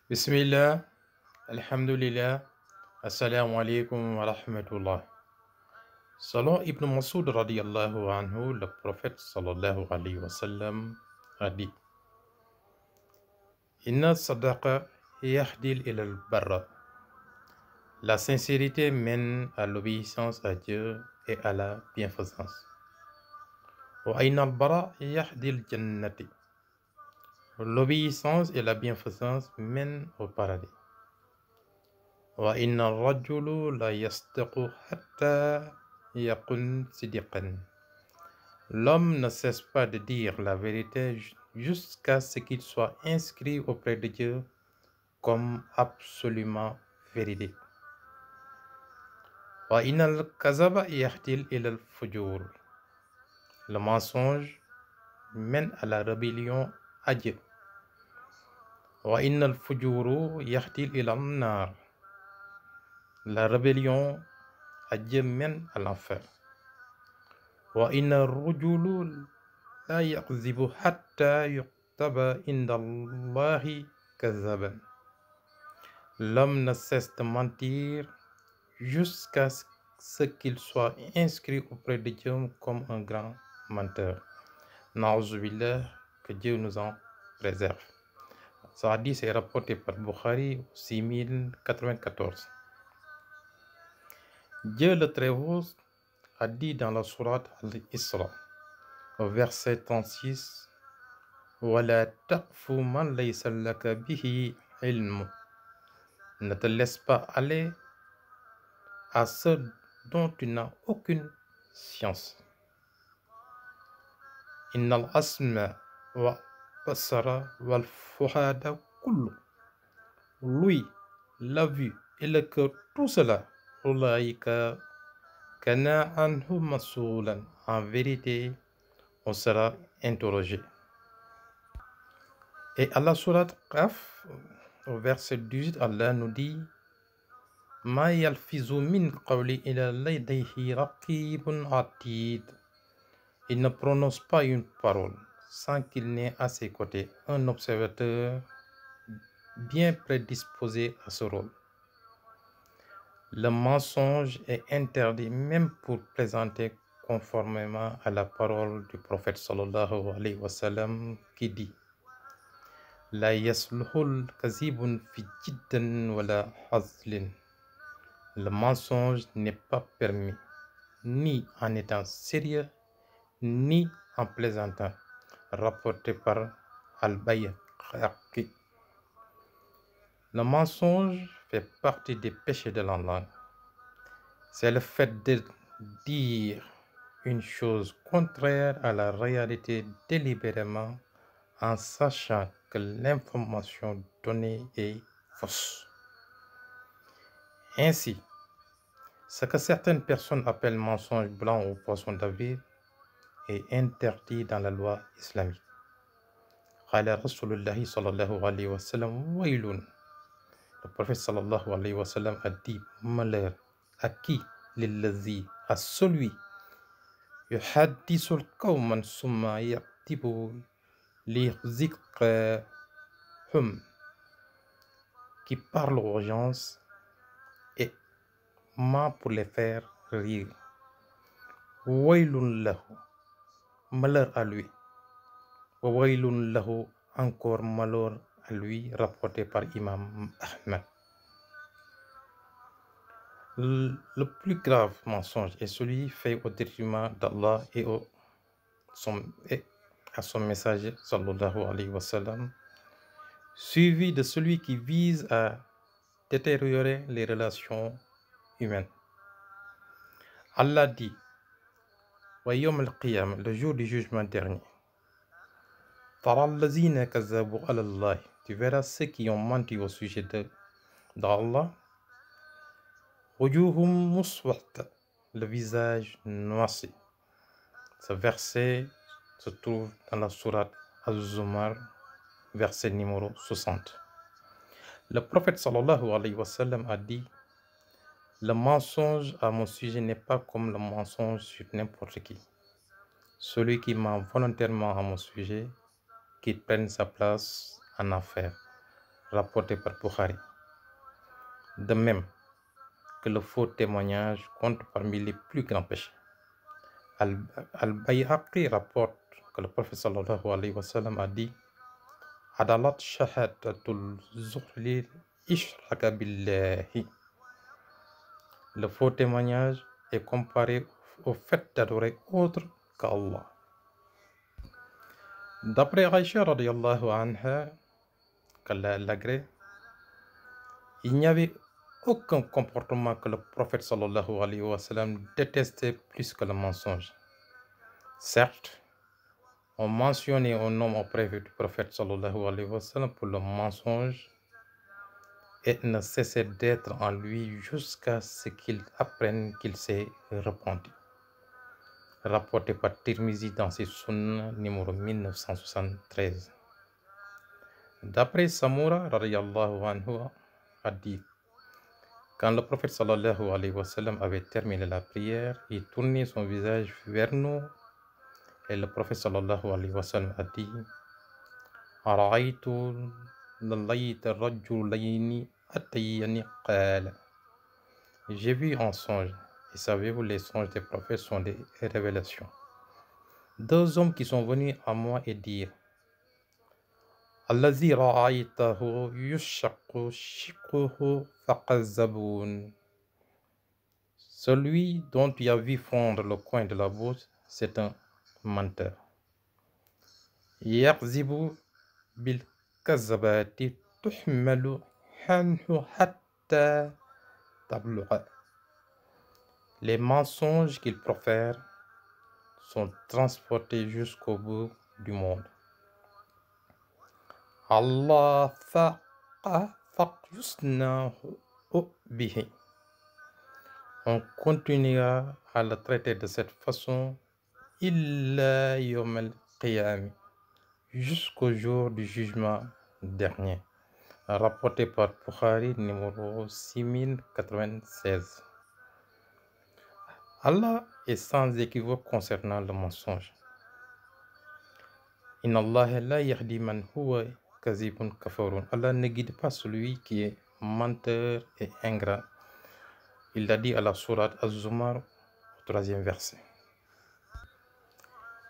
Bismillah, Alhamdulillah, Assalamu alaikum wa rahmatullah. Selon Ibn Masud radiallahu anhu, le prophète sallallahu alayhi wa sallam a dit: Inna sadaqa yahdil ilal barra. La sincérité mène à l'obéissance à Dieu et à la bienfaisance. Wa inna al-bara yahdil jannati. L'obéissance et la bienfaisance mènent au paradis. Wa inna al-rajulu la yastaqu hatta yakun sidiqan. L'homme ne cesse pas de dire la vérité jusqu'à ce qu'il soit inscrit auprès de Dieu comme absolument véridique. Wa innal kazaba yahdil ilal fujur. Le mensonge mène à la rébellion à Dieu. Wa innal fujuru yahdil ilal nar. La rébellion à Dieu mène à l'enfer. Wa inna rujulu la yakzibu hatta yuktaba indallahi kazaban. L'homme ne cesse de mentir jusqu'à ce qu'il soit inscrit auprès de Dieu comme un grand menteur. Na'uzubillah, que Dieu nous en préserve. Ce hadith est rapporté par Bukhari 6094. Dieu le Très-Haut a dit dans la sourate Al-Isra, au verset 36, Wala taqfu man laysa laka bihi ilm. Ne te laisse pas aller à ce dont tu n'as aucune science. Innal asma wa basara wal fuhada kullu. Lui, la vue et le cœur, tout cela, ulaika kana anhu masoulan. En vérité, on sera interrogé. Et à la sourate Qaf, au verset 18, Allah nous dit Ma yalfizu min qawli ila ladayhi raqibun atid. Il ne prononce pas une parole sans qu'il n'ait à ses côtés un observateur bien prédisposé à ce rôle. Le mensonge est interdit même pour présenter conformément à la parole du prophète sallallahu alayhi wa sallam qui dit La yasluhul kazibun fi jiddan wala hazlin. Le mensonge n'est pas permis ni en étant sérieux ni en plaisantant, rapporté par Al-Bayhaqi. Le mensonge fait partie des péchés de la langue. C'est le fait de dire une chose contraire à la réalité délibérément en sachant que l'information donnée est fausse. Ainsi, ce que certaines personnes appellent mensonge blanc ou poisson d'avril est interdit dans la loi islamique. Qala Rasulullahi sallallahu alayhi wa sallam waylun. Le prophète sallallahu alayhi wa sallam a dit malheur à qui lillazi, à celui yuhaddisul qawman summa yaktibu lizikrahum, qui parle aux gens et ment pour les faire rire. Waylun lahu, malheur à lui. Wa waylun lahu, encore malheur à lui, rapporté par Imam Ahmed. Le plus grave mensonge est celui fait au détriment d'Allah et à son messager sallallahu alayhi wa sallam, suivi de celui qui vise à détériorer les relations humaines. Allah dit Wa yawm al-qiyam, le jour du jugement dernier, Tara allazina kazabu ala Allah, tu verras ceux qui ont menti au sujet d'Allah. Wujuhum muswadda, le visage noirci. Ce verset se trouve dans la sourate Az-Zumar, verset numéro 60. Le prophète sallallahu alayhi wa sallam a dit Le mensonge à mon sujet n'est pas comme le mensonge sur n'importe qui. Celui qui ment volontairement à mon sujet, qu'il prenne sa place en enfer. rapporté par Bukhari. De même que le faux témoignage compte parmi les plus grands péchés. Al-Bayhaqi rapporte que le prophète sallallahu alayhi wa sallam a dit Adalat shahadatul zuhri ishraka billahi. Le faux témoignage est comparé au fait d'adorer autre qu'Allah. D'après Aïcha radiallahu anha, qu'Allah l'agrée, il n'y avait aucun comportement que le prophète sallallahu alayhi wa sallam détestait plus que le mensonge. Certes, on mentionnait un nom auprès du prophète sallallahu alayhi wa sallam pour le mensonge et ne cessait d'être en lui jusqu'à ce qu'il apprenne qu'il s'est repenti. Rapporté par Tirmizi dans ses Sunna numéro 1973. D'après Samura radiyallahu anhu a dit quand le prophète sallallahu alayhi wa sallam avait terminé la prière, il tournait son visage vers nous et le prophète sallallahu alayhi wa sallam a dit Ara'aytu layta rajulayni atayani qala. J'ai vu un songe, et savez-vous, les songes des prophètes sont des révélations. Deux hommes qui sont venus à moi et dirent Allazi ra'aytahu yushaqqu shiqquhu faqazzabun. Celui dont tu as vu fondre le coin de la bouche, c'est un menteur. Yakzibu bil kazabati tuhmalu hanhu hatta tabluqa. Les mensonges qu'il profère sont transportés jusqu'au bout du monde. Allah faqyusnahu bihi. On continuera à le traiter de cette façon illa yawm al-qiyam, jusqu'au jour du jugement dernier. Rapporté par Bukhari numéro 6096. Allah est sans équivoque concernant le mensonge. Inna Allah la yahdi man huwa kazibun kafarun. Allah ne guide pas celui qui est menteur et ingrat. Il l'a dit à la sourate Az-Zumar, au 3e verset.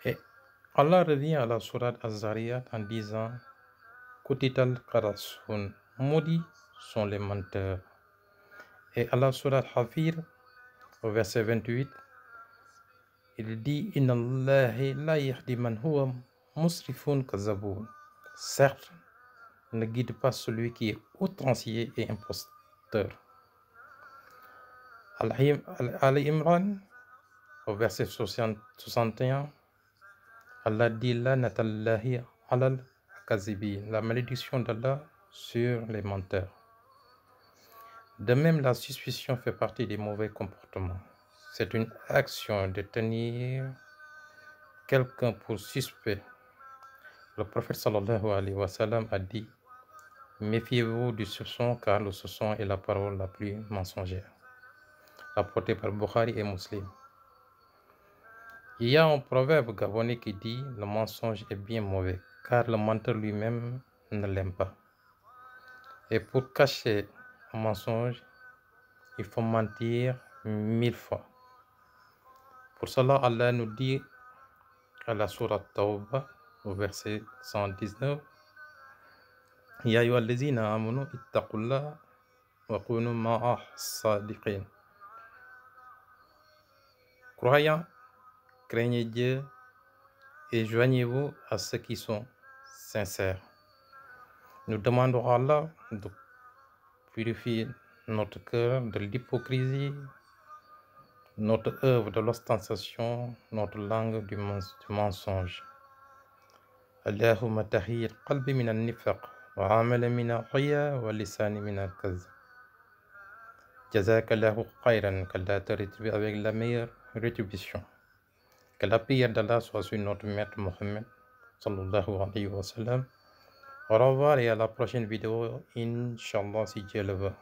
Et Allah revient à la sourate Az-Zariyat en disant Kutital Qarasun, maudits sont les menteurs. Et à la sourate Hafir, au verset 28, il dit Inna Allahi la yahdi man huwa musrifun kazabun. Certes, ne guide pas celui qui est outrancier et imposteur. Al-Imran, au verset 61, Allah dit La natallahi alal kazibi, la malédiction d'Allah sur les menteurs. De même, la suspicion fait partie des mauvais comportements. C'est une action de tenir quelqu'un pour suspect. Le prophète sallallahu alayhi wa sallam a dit Méfiez-vous du soupçon car le soupçon est la parole la plus mensongère. Rapporté par Bukhari et Muslim. Il y a un proverbe gabonais qui dit le mensonge est bien mauvais car le menteur lui-même ne l'aime pas. Et pour cacher un mensonge, il faut mentir 1000 fois. Pour cela, Allah nous dit à la sourate Tawbah, au verset 119, Ya ayyuhallazina amanu ittaqullaha wa kunu ma'a sadiqin. Croyants, craignez Dieu et joignez-vous à ceux qui sont sincères. Nous demandons à Allah de purifier notre cœur de l'hypocrisie, notre œuvre de l'ostentation, notre langue du mensonge. Allahumma tahir qalbi min al-nifaq wa amala min al-riya wa lisani min al-kazb. Jazakallahu khayran, qu'Allah te rétribue avec la meilleure rétribution. Que la prière d'Allah soit sur notre maître Mohammed sallallahu alayhi wa sallam. Au revoir et à la prochaine vidéo, Inch'Allah si Dieu le veut.